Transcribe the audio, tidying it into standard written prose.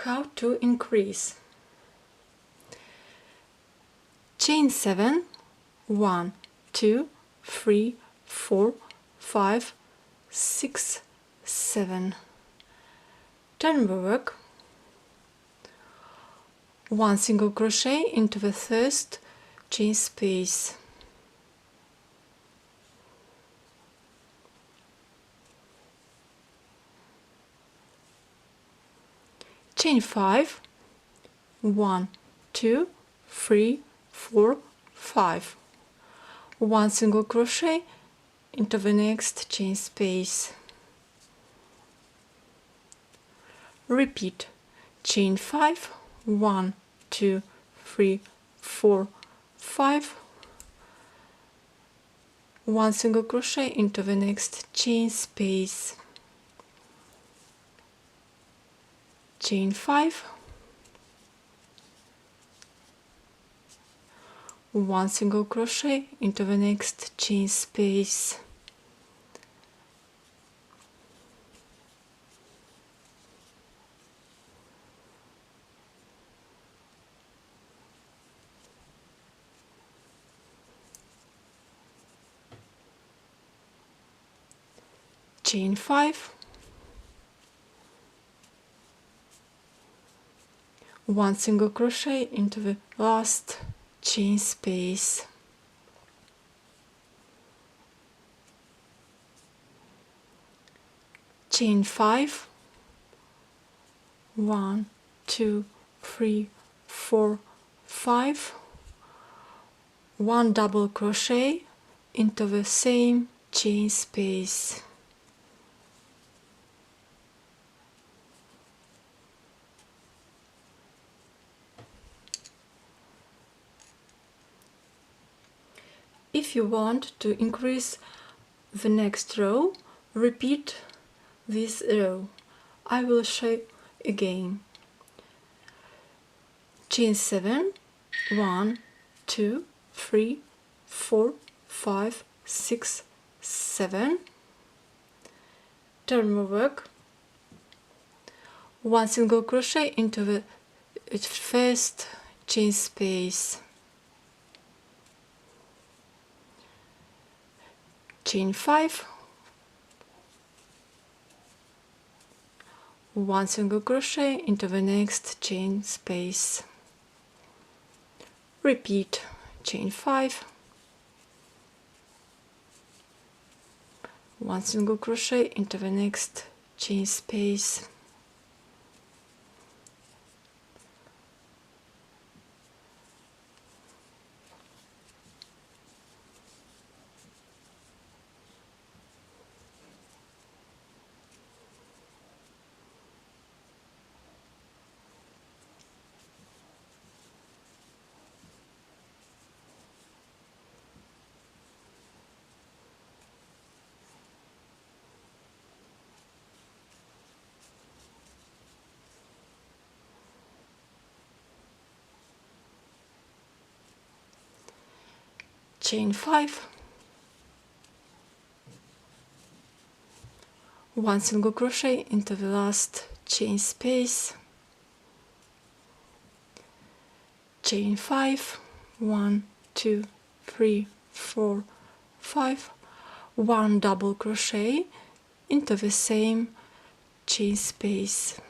how to increase. Chain 7, 1, 2, 3, 4, 5, 6, 7. Turn the work. 1 single crochet into the first chain space. Chain 5, 1, 2, 3, 4, 5. 1 single crochet into the next chain space. Repeat. Chain 5, 1, 2, 3, 4, 5. 1 single crochet into the next chain space. Chain 5, 1 single crochet into the next chain space. Chain 5, 1 single crochet into the last chain space. Chain 5, 1, 2, 3, 4, 5. 1 double crochet into the same chain space. If you want to increase the next row, repeat this row. I will show again. Chain 7, 1, 2, 3, 4, 5, 6, 7. Turn the work. 1 single crochet into the first chain space. Chain 5, 1 single crochet into the next chain space. Repeat. Chain 5, 1 single crochet into the next chain space. Chain 5, 1 single crochet into the last chain space. Chain 5, 1, 2, 3, 4, 5. 1 double crochet into the same chain space.